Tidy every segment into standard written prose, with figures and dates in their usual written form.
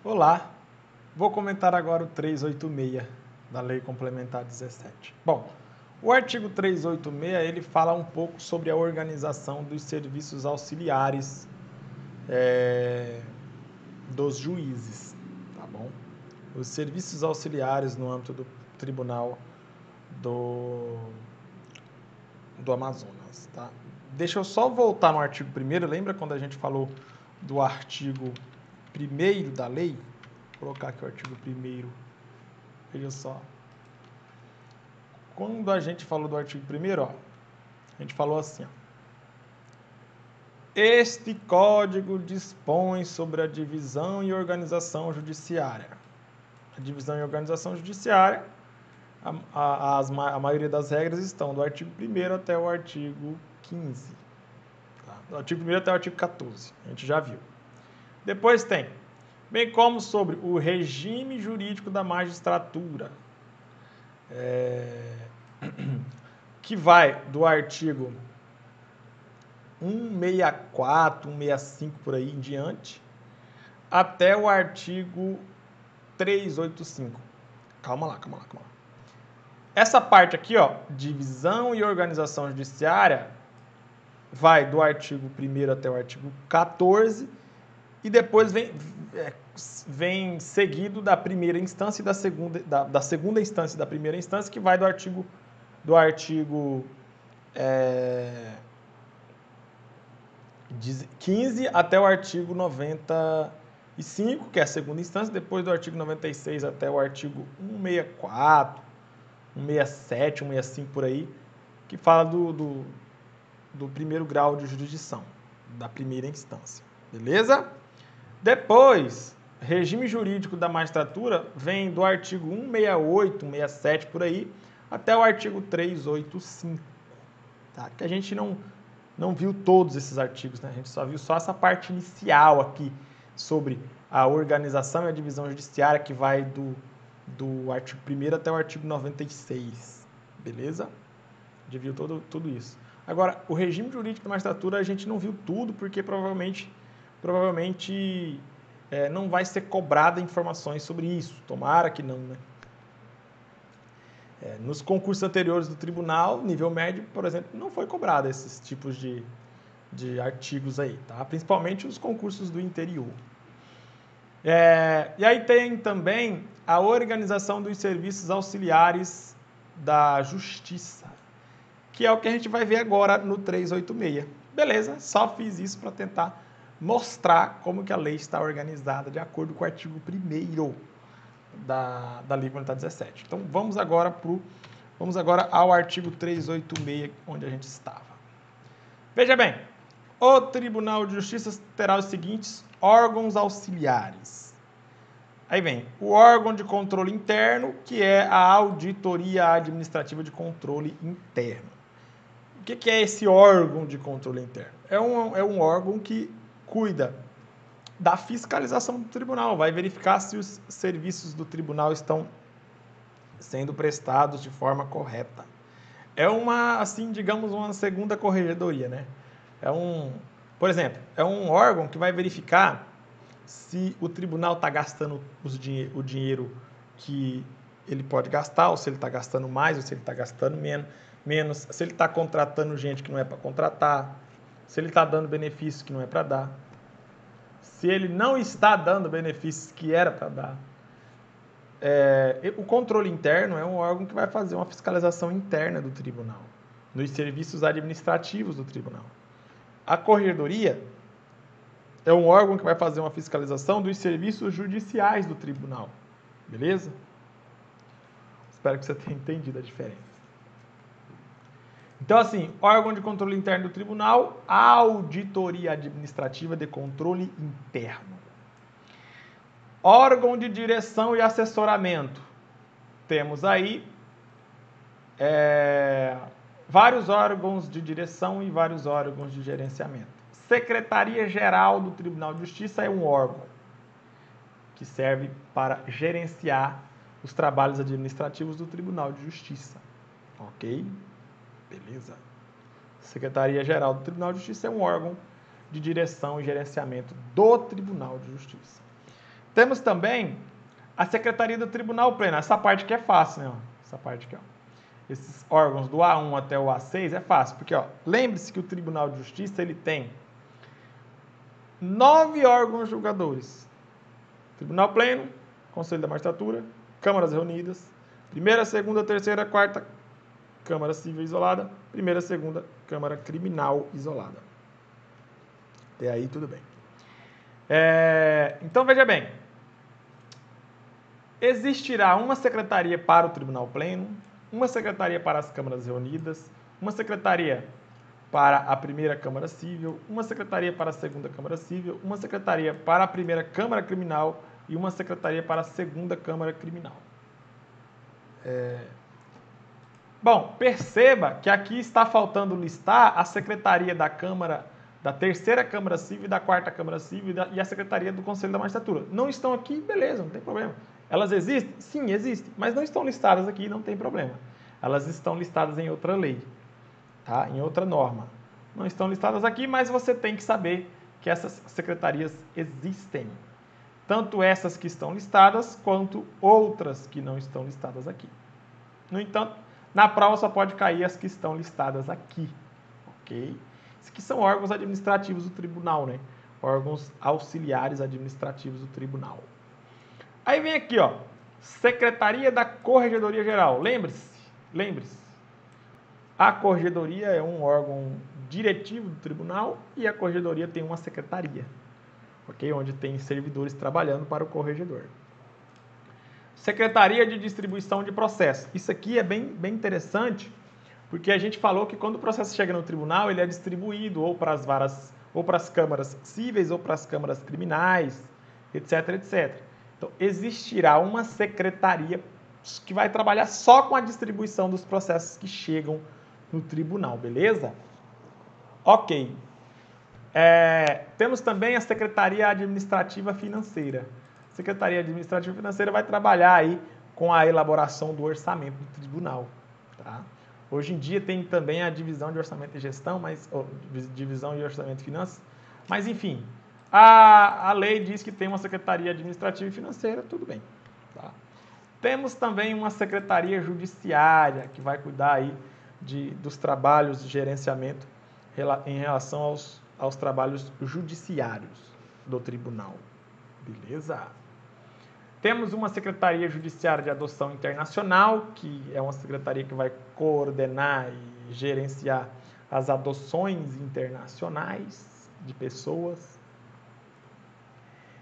Olá, vou comentar agora o 386 da Lei Complementar 17. Bom, o artigo 386 ele fala um pouco sobre a organização dos serviços auxiliares dos juízes, tá bom? Os serviços auxiliares no âmbito do Tribunal do Amazonas, tá? Deixa eu só voltar no artigo 1º, lembra quando a gente falou do artigo 1º da lei? Vou colocar aqui o artigo 1º, veja só. Quando a gente falou do artigo 1º, ó, a gente falou assim, ó. Este código dispõe sobre a divisão e organização judiciária. A divisão e organização judiciária, a maioria das regras estão do artigo 1º até o artigo 15. Tá? Do artigo 1º até o artigo 14, a gente já viu. Depois tem, bem como sobre o regime jurídico da magistratura, que vai do artigo 164, 165 por aí em diante, até o artigo 385. Calma lá. Essa parte aqui, ó, divisão e organização judiciária, vai do artigo 1º até o artigo 14 e depois vem seguido da primeira instância e da segunda instância e da primeira instância, que vai do artigo 15 até o artigo 95, que é a segunda instância, depois do artigo 96 até o artigo 164, 167, 165 por aí, que fala do primeiro grau de jurisdição, da primeira instância. Beleza? Depois, regime jurídico da magistratura vem do artigo 168, 167 por aí, até o artigo 385. Tá? Que a gente não viu todos esses artigos, né? A gente só viu só essa parte inicial aqui sobre a organização e a divisão judiciária, que vai do artigo 1º até o artigo 96. Beleza? Já viu tudo isso. Agora, o regime jurídico da magistratura a gente não viu tudo, porque provavelmente não vai ser cobrada informações sobre isso. Tomara que não, né? Nos concursos anteriores do tribunal, nível médio, por exemplo, não foi cobrado esses tipos de artigos aí, tá? Principalmente os concursos do interior. E aí tem também a organização dos serviços auxiliares da justiça, que é o que a gente vai ver agora no 386. Beleza? Só fiz isso para tentar mostrar como que a lei está organizada de acordo com o artigo 1º da Lei Complementar 17. Então, vamos agora ao artigo 386, onde a gente estava. Veja bem, o Tribunal de Justiça terá os seguintes órgãos auxiliares. Aí vem o órgão de controle interno, que é a Auditoria Administrativa de Controle Interno. O que é esse órgão de controle interno? É um órgão que cuida da fiscalização do tribunal, vai verificar se os serviços do tribunal estão sendo prestados de forma correta. É uma segunda corregedoria, né? Por exemplo, é um órgão que vai verificar se o tribunal está gastando o dinheiro que ele pode gastar, ou se ele está gastando mais, ou se ele está gastando menos, se ele está contratando gente que não é para contratar, se ele está dando benefícios que não é para dar, se ele não está dando benefícios que era para dar. O controle interno é um órgão que vai fazer uma fiscalização interna do tribunal, nos serviços administrativos do tribunal. A corregedoria é um órgão que vai fazer uma fiscalização dos serviços judiciais do tribunal. Beleza? Espero que você tenha entendido a diferença. Então, assim, órgão de controle interno do tribunal, Auditoria Administrativa de Controle Interno. Órgão de direção e assessoramento. Temos aí vários órgãos de direção e vários órgãos de gerenciamento. Secretaria-Geral do Tribunal de Justiça é um órgão que serve para gerenciar os trabalhos administrativos do Tribunal de Justiça. Ok? Beleza? Secretaria-Geral do Tribunal de Justiça é um órgão de direção e gerenciamento do Tribunal de Justiça. Temos também a Secretaria do Tribunal Pleno. Essa parte aqui é fácil, né? Essa parte aqui, ó. Esses órgãos do A1 até o A6 é fácil, porque, ó, lembre-se que o Tribunal de Justiça, ele tem 9 órgãos julgadores. Tribunal Pleno, Conselho da Magistratura, Câmaras Reunidas, primeira, segunda, terceira, quarta, Câmara Civil isolada, primeira, segunda, Câmara Criminal isolada. Até aí, tudo bem. Então, veja bem. Existirá uma secretaria para o Tribunal Pleno, uma secretaria para as Câmaras Reunidas, uma secretaria para a primeira Câmara Civil, uma secretaria para a segunda Câmara Civil, uma secretaria para a primeira Câmara Criminal e uma secretaria para a segunda Câmara Criminal. Bom, perceba que aqui está faltando listar a secretaria da Câmara, da terceira Câmara Civil e da quarta Câmara Civil e a secretaria do Conselho da Magistratura. Não estão aqui, beleza, não tem problema. Elas existem? Sim, existem, mas não estão listadas aqui, não tem problema. Elas estão listadas em outra lei, tá? Em outra norma. Não estão listadas aqui, mas você tem que saber que essas secretarias existem. Tanto essas que estão listadas, quanto outras que não estão listadas aqui. No entanto, na prova só pode cair as que estão listadas aqui, ok? Esses aqui são órgãos administrativos do tribunal, né? Órgãos auxiliares administrativos do tribunal. Aí vem aqui, ó, Secretaria da Corregedoria Geral. Lembre-se. A Corregedoria é um órgão diretivo do tribunal e a Corregedoria tem uma secretaria, ok? Onde tem servidores trabalhando para o corregedor. Secretaria de Distribuição de Processo. Isso aqui é bem interessante, porque a gente falou que quando o processo chega no tribunal, ele é distribuído ou para as varas, ou para as câmaras cíveis, ou para as câmaras criminais, etc, etc. Então, existirá uma secretaria que vai trabalhar só com a distribuição dos processos que chegam no tribunal, beleza? Ok. Temos também a Secretaria Administrativa Financeira. A Secretaria Administrativa Financeira vai trabalhar aí com a elaboração do orçamento do tribunal, tá? Hoje em dia tem também a divisão de orçamento e gestão, divisão de orçamento e finanças, mas enfim, a lei diz que tem uma Secretaria Administrativa e Financeira, tudo bem, tá? Temos também uma Secretaria Judiciária, que vai cuidar aí dos trabalhos de gerenciamento em relação aos trabalhos judiciários do tribunal. Beleza? Temos uma Secretaria Judiciária de Adoção Internacional, que é uma secretaria que vai coordenar e gerenciar as adoções internacionais de pessoas.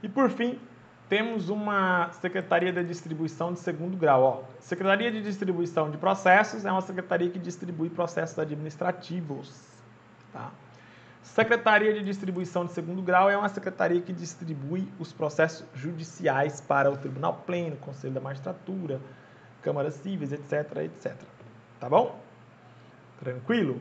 E, por fim, temos uma Secretaria de Distribuição de Segundo Grau. Ó, Secretaria de Distribuição de Processos é uma secretaria que distribui processos administrativos. Tá? Secretaria de Distribuição de Segundo Grau é uma secretaria que distribui os processos judiciais para o Tribunal Pleno, Conselho da Magistratura, Câmaras Cíveis, etc, etc. Tá bom? Tranquilo?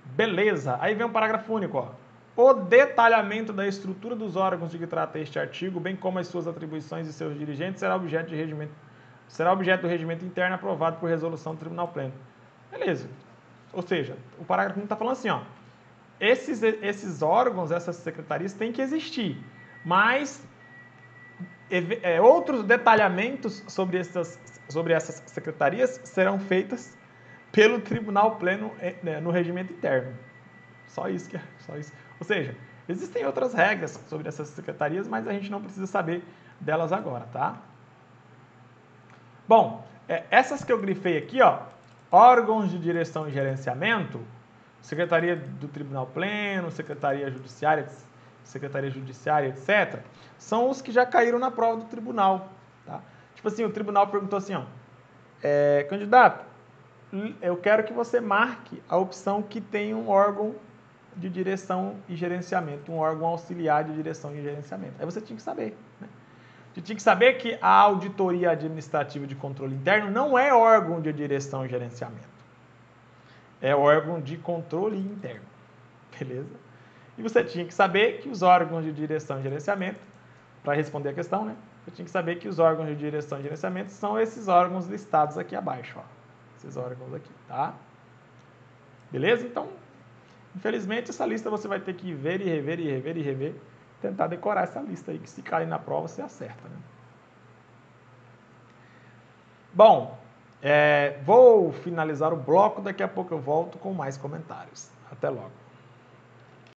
Beleza. Aí vem um parágrafo único, ó. O detalhamento da estrutura dos órgãos de que trata este artigo, bem como as suas atribuições e seus dirigentes, será objeto do regimento interno aprovado por resolução do Tribunal Pleno. Beleza. Ou seja, o parágrafo 1 está falando assim, ó. Esses órgãos, essas secretarias têm que existir, mas outros detalhamentos sobre essas secretarias serão feitas pelo Tribunal Pleno no regimento interno. Só isso. Ou seja, existem outras regras sobre essas secretarias, mas a gente não precisa saber delas agora, tá? Bom, essas que eu grifei aqui, ó, órgãos de direção e gerenciamento, Secretaria do Tribunal Pleno, Secretaria Judiciária, etc., são os que já caíram na prova do tribunal. Tá? Tipo assim, o tribunal perguntou assim, ó, candidato, eu quero que você marque a opção que tem um órgão de direção e gerenciamento, um órgão auxiliar de direção e gerenciamento. Aí você tinha que saber, né? Você tinha que saber que a Auditoria Administrativa de Controle Interno não é órgão de direção e gerenciamento. É órgão de controle interno, beleza? E você tinha que saber que os órgãos de direção e gerenciamento, para responder a questão, né? Você tinha que saber que os órgãos de direção e gerenciamento são esses órgãos listados aqui abaixo, ó. Esses órgãos aqui, tá? Beleza? Então, infelizmente, essa lista você vai ter que ver e rever e rever e rever, tentar decorar essa lista aí, que se cair na prova, você acerta, né? Bom, vou finalizar o bloco, daqui a pouco eu volto com mais comentários. Até logo.